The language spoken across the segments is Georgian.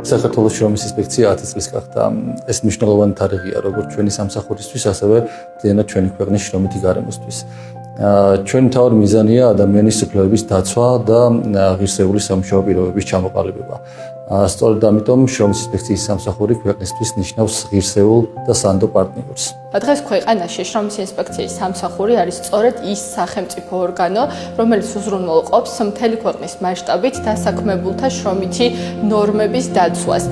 საქართველოს შრომის ინსპექცია 10 წლის გახდა. ეს მნიშვნელოვანი თარიღია როგორც ჩვენი სამსახურისთვის, ასევე მთლიანად ჩვენი ქვეყნის შრომითი გარემოსთვის. ჩვენი მთავარი მიზანია ადამიანის უფლებების დაცვა და ღირსეული სამუშაო პირობების ჩამოყალიბება. სწორედ ამიტომ შრომის ინსპექციის სამსახური ქვეყნისთვის ნიშნავს ღირსეულ და სანდო პარტნიორს. დღეს ქვეყანაში შრომის ინსპექციის სამსახური არის სწორედ ის სახელმწიფო ორგანო, რომელიც უზრუნველყოფს მთელი ქვეყნის მასშტაბით დასაქმებულთა შრომითი ნორმების დაცვას.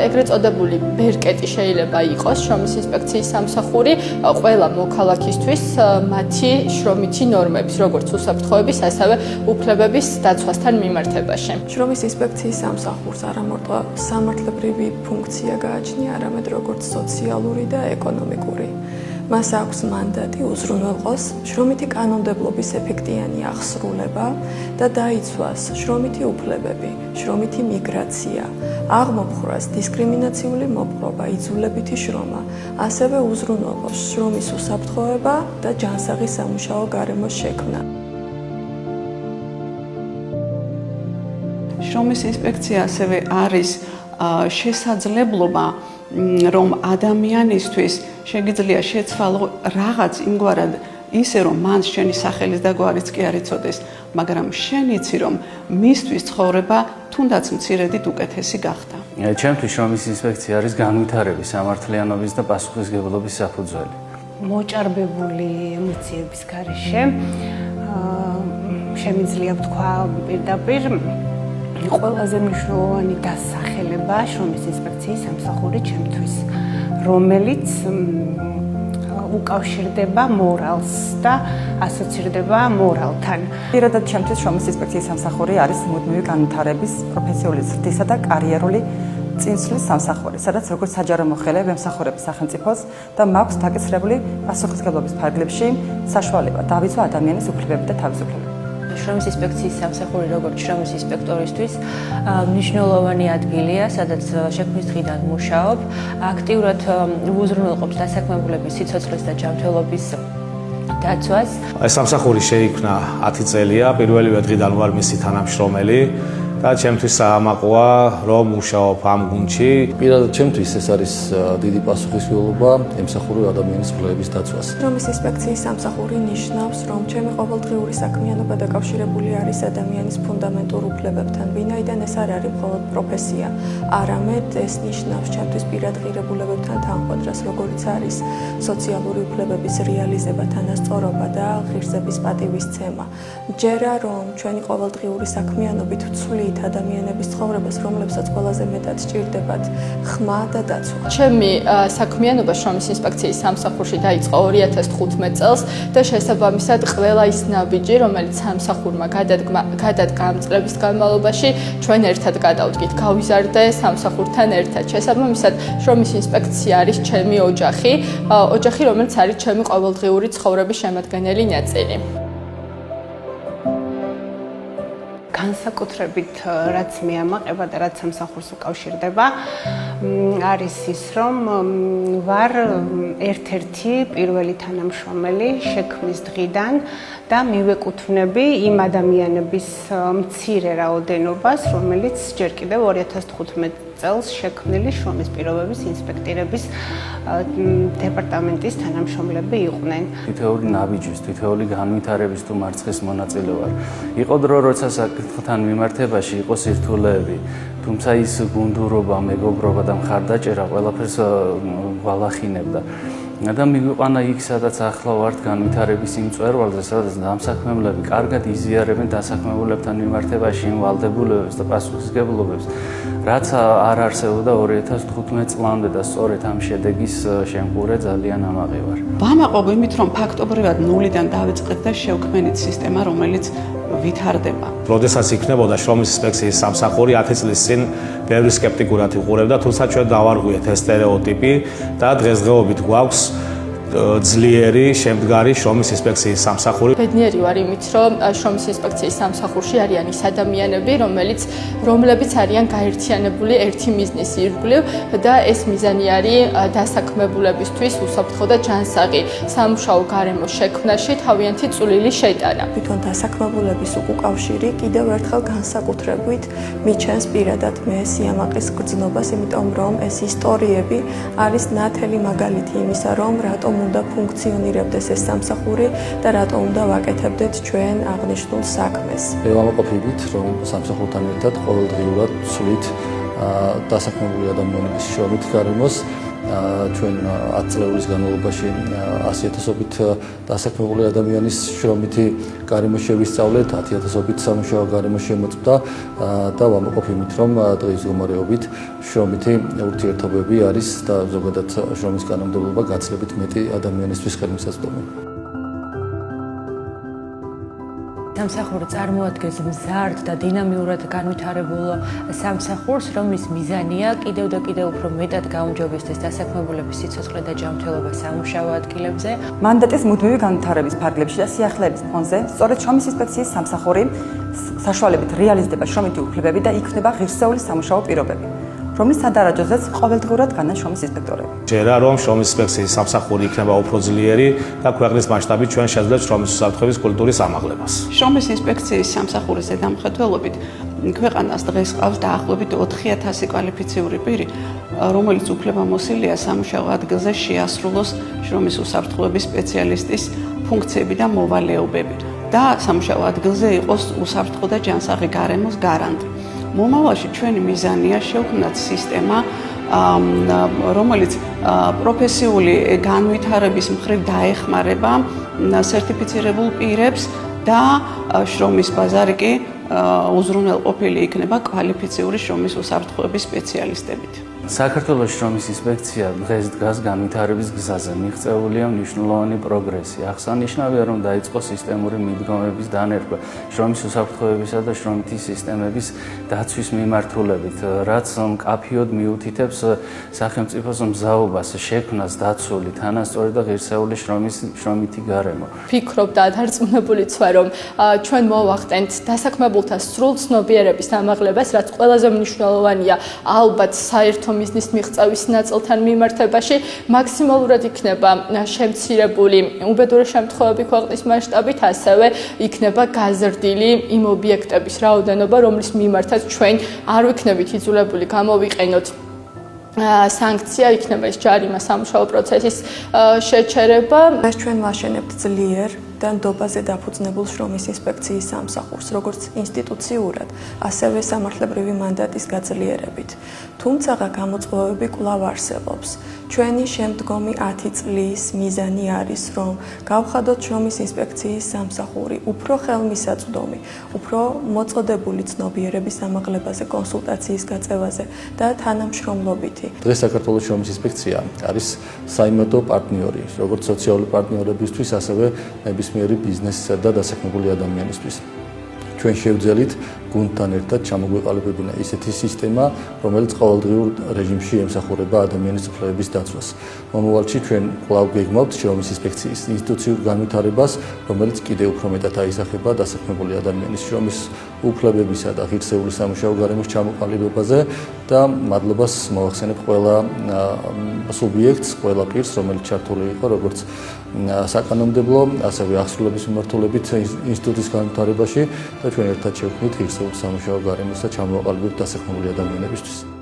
ეგრეთ წოდებული ბერკეტი შეიძლება იყოს შრომის ინსპექციის სამსახური ყველა მოქალაქისთვის მათი შრომითი ნორმების, როგორც უსაფრთხოების, ასევე უფლებების დაცვასთან მიმართებაში. შრომის ინსპექციის სამსახურს არა მარტო სამართლებრივი ფუნქცია გააჩნია, არამედ როგორც სოციალური და ეკონომიკური. მას აქვს მანდატი უზრუნველყოს შრომითი კანონმდებლობის ეფექტიანი აღსრულება და დაიცვას შრომითი უფლებები, შრომითი მიგრაცია, აღმოფხვრას დისკრიმინაციული მოპყრობა, იძულებითი შრომა, ასევე უზრუნველყოს შრომის უსაფრთხოება და ჯანსაღი სამუშაო გარემოს შექმნა. შრომის ინსპექცია ასევე არის შესაძლებლობა, რომ ადამიანისთვის შეგიძლია შეცვალო რაღაც იმგვარად ისე, რომ მან შენი სახელის და გვარიც კი არ იცოდეს, მაგრამ შენ იცი, რომ მისთვის ცხოვრება თუნდაც მცირედით უკეთესი გახდა. ჩემთვის შრომის ინსპექცია არის განვითარების, სამართლიანობის და პასუხისმგებლობის საფუძველი. მოჭარბებული ემოციების გარეშე შემიძლია ვთქვა პირდაპირ ყველაზე მნიშვნელოვანი დასახელება შრომის ინსპექციის სამსახური ჩემთვის, რომელიც უკავშირდება მორალს და ასოცირდება მორალთან. პირადად ჩემთვის შრომის ინსპექციის სამსახური არის მუდმივი განვითარების, პროფესიული ზრდისა და კარიერული წინსვლის სამსახური, სადაც როგორც საჯარო მოხელე ვემსახურებ სახელმწიფოს და მაქვს დაკისრებული პასუხისმგებლობის ფარგლებში საშუალება დავიცვა ადამიანის უფლებები და თავისუფლება. შრომის ინსპექციის სამსახური როგორც შრომის ინსპექტორისთვის მნიშვნელოვანი ადგილია, სადაც შექმნის დღიდან მუშაობ, აქტიურად უზრუნველყოფს დასაქმებულების სიცოცხლის და ჯანმრთელობის დაცვას. ეს სამსახური შეიქმნა 10 წელია, პირველივე დღიდან ვარ მისი თანამშრომელი და ჩემთვის საამაყოა, რომ მუშაობ ამ გუნდში. პირადად ჩემთვის ეს არის დიდი პასუხისმგებლობა ემსახურებ ადამიანის უფლებების დაცვას. შრომის ინსპექციის სამსახური ნიშნავს, რომ ჩემი ყოველდღიური საქმიანობა დაკავშირებული არის ადამიანის ფუნდამენტურ უფლებებთან, ვინაიდან ეს არ არის მხოლოდ პროფესია, არამედ ეს ნიშნავს ჩემთვის პირად ღირებულებებთან თანხმობას, როგორც არის სოციალური უფლებების რეალიზება, თანასწორობა და ღირსების პატივისცემა. ჯერა რომ ჩვენი ყოველდღიური საქმიანობით ვცვლით ადამიანების ცხოვრებას, რომლებსაც ყველაზე მეტად სჭირდებათ ხმა და დაცვა. ჩემი საქმიანობა შრომის ინსპექციის სამსახურში დაიწყო 2015 წელს და შესაბამისად ყველა ის ნაბიჯი, რომელიც სამსახურმა გადადგა ამ წლების განმავლობაში, ჩვენ ერთად გადავდგით, გავიზარდე სამსახურთან ერთად. შესაბამისად, შრომის ინსპექცია არის ჩემი ოჯახი, რომელიც არის ჩემი ყოველდღიური ცხოვრების შემადგენელი ნაწილი. განსაკუთრებით რაც მეამაყება და რაც სამსახურს უკავშირდება, არის ის, რომ ვარ ერთ-ერთი პირველი თანამშრომელი შექმნის დღიდან და მივეკუთვნები იმ ადამიანების მცირე რაოდენობას, რომელიც ჯერ კიდევ 2015 წელს შექმნილი შრომის პირობების ინსპექტირების დეპარტამენტის თანამშრომლები იყვნენ. თითოეული ნაბიჯის, თითოეული განვითარების თუ მარცხის მონაწილე ვარ. იყო დრო, როცა საკითხთან მიმართებაში იყო სირთულეები, თუმცა ის გუნდურობა, მეგობრობა და მხარდაჭერა ყველაფერს ვალახინებდა. და მიგვიყვანა იქ, სადაც ახლა ვართ განვითარების იმ მწვერვალზე, სადაც დამსაქმებლები კარგად იზიარებენ დასაქმებულებთან მიმართებაში იმ ვალდებულებებს და პასუხისმგებლობებს, რაც არ არსებობდა 2015 წლამდე და სწორედ ამ შედეგის შემკურე ძალიან ამაყი ვარ. ვამაყობ იმით, რომ ფაქტობრივად ნულიდან დავიწყეთ და შევქმნით სისტემა, რომელიც ვითარდება. როდესაც იქნებოდა შრომის ინსპექციის სამსახური 10 წლის წინ ბევრი სკეპტიკურად იყურებდა, თუმცა ჩვენ დავარღვიეთ ეს სტერეოტიპი და დღესდღეობით გვაქვს ძლიერი შემდგარი შრომის ინსპექციის სამსახური. ბედნიერი ვარ იმით, რომ შრომის ინსპექციის სამსახურში არიან ის ადამიანები, რომლებიც არიან გაერთიანებული ერთი მიზნის ირგვლივ და ეს მიზანი არის დასაქმებულებისთვის უსაფრთხო და ჯანსაღი სამუშაო გარემოს შექმნაში თავიანთი წვლილი შეტანა. თვითონ დასაქმებულების უკავშირი კიდევ ერთხელ განსაკუთრებით მიჩენს პირადად მე სიამაყის გრძნობას, იმიტომ რომ ეს ისტორიები არის ნათელი მაგალითი იმისა, რომ რატომ უნდა ფუნქციონირებდეს ეს სამსახური და რატომ უნდა ვაკეთებდეთ ჩვენ აღნიშნულ საქმეს. მე ვამაყობთ, რომ სამსახურთან ერთად ყოველდღიურად ვცვლით დასაქმებული ადამიანების შრომით გარემოს. ჩვენ 10 წლების განმავლობაში 100,000-ობით დასაქმებული ადამიანის შრომითი გარემო შევისწავლეთ, 10,000-ობით სამუშაო გარემო შემოწმდა და ვამაყობთ, რომ დღის მდგომარეობით შრომითი ურთიერთობები არის და ზოგადად შრომის კანონმდებლობა გაცილებით მეტი ადამიანისთვის ხელმისაწვდომი. სამსახური წარმოადგენს მზარდ და დინამიურად განვითარებულ სამსახურს, რომლის მიზანია კიდევ და კიდევ უფრო მეტად გაუმჯობესდეს დასაქმებულების სიცოცხლე და ჯანმრთელობა სამუშაო ადგილებზე. მანდატის მუდმივი განვითარების ფარგლებში და სიახლეების ფონზე, სწორედ შრომის ინსპექციის სამსახური საშუალებით რეალიზდება შრომითი უფლებები და იქმნება ღირსეული სამუშაო პირობები, რომლის სადარაჯოზეც ყოველდღურად განან შრომის ინსპექტორები. ჯერა რომ შრომის ინსპექციის სამსახური იქნება უფრო ძლიერი და ქვეყნის მასშტაბით ჩვენ შეძლებს შრომის უსაფრთხოების კულტურის ამაღლებას. შრომის ინსპექციის სამსახურის ზედამხედველობით ქვეყანას დღეს ყავს დაახლოებით 4,000 კვალიფიციური პირი, რომელიც უფლებამოსილია სამუშაო ადგილზე შეასრულოს შრომის უსაფრთხოების სპეციალისტის ფუნქციები და მოვალეობები და სამუშაო ადგილზე იყოს უსაფრთხო და ჯანსაღი გარემოს გარანტი. მომავალში ჩვენი მიზანია შევქმნათ სისტემა, რომელიც პროფესიული განვითარების მხრივ დაეხმარება სერტიფიცირებულ პირებს და შრომის ბაზარი კი უზრუნველყოფილი იქნება კვალიფიციური შრომის უსაფრთხოების სპეციალისტებით. საქართველოს შრომის ინსპექცია დღეს დგას განვითარების გზაზე, მიღწეულია მნიშვნელოვანი პროგრესი. აღსანიშნავია, რომ დაიწყო სისტემური მიდგომების დანერგვა შრომის უსაფრთხოებისა და შრომითი სისტემების დაცვის მიმართულებით, რაც მკაფიოდ მიუთითებს სახელმწიფოს მზაობას შექმნას დაცული, თანასწორი და ღირსეული შრომითი გარემო. ვფიქრობ და დარწმუნებულიც ვარ, რომ ჩვენ მოვახდენთ დასაქმებულთა სრულ ცნობიერების ამაღლებას, რაც ყველაზე მნიშვნელოვანია ალბათ საერთო მიზნის მიღწევის ნაწილთან მიმართებაში, მაქსიმალურად იქნება შემცირებული უბედური შემთხვევები ქვეყნის მასშტაბით, ასევე იქნება გაზრდილი იმ ობიექტების რაოდენობა, რომლის მიმართაც ჩვენ არ ვიქნებით იძულებული გამოვიყენოთ სანქცია, იქნება ეს ჯარიმა, სამუშაო პროცესის შეჩერება. ეს ჩვენ ვაშენებთ ძლიერ და ნდობაზე დაფუძნებულ შრომის ინსპექციის სამსახურს, როგორც ინსტიტუციურად, ასევე სამართლებრივი მანდატის გაძლიერებით. თუმცა გამოწვევები კვლავ არსებობს. ჩვენი შემდგომი 10 წლის მიზანი არის, რომ გავხადოთ შრომის ინსპექციის სამსახური უფრო ხელმისაწვდომი, უფრო მოწოდებული ცნობიერების ამაღლებაზე, კონსულტაციის გაწევაზე და თანამშრომლობითი. დღეს საქართველოს შრომის ინსპექცია არის საიმედო პარტნიორი, როგორც სოციალური პარტნიორებისთვის, ასევე ნებისმიერი ბიზნესისა და დასაქმებული ადამიანისთვის. ჩვენ შევძელით გუნდთან ერთად ჩამოგვეყალიბებინა ისეთი სისტემა, რომელიც ყოველდღიურ რეჟიმში ემსახურება ადამიანის უფლებების დაცვას. მომავალში ჩვენ კვლავ გეგმავთ შრომის ინსპექციის ინსტიტუციურ განვითარებას, რომელიც კიდევ უფრო მეტად აისახება დასაქმებული ადამიანის შრომის უფლებებისა და ღირსეული სამუშაო გარემოს ჩამოყალიბებაზე და მადლობას მოვახსენებ ყველა სუბიექტს, ყველა პირს, რომელიც ჩართული იყო როგორც საკანონმდებლო, ასევე აღსრულების მიმართულებით ინსტიტუტის განვითარებაში და ჩვენ ერთად შევქმნით ღირსეული სამუშაო გარემოს და ჩამოყალიბებთ დასაქმებული ადამიანებისთვის.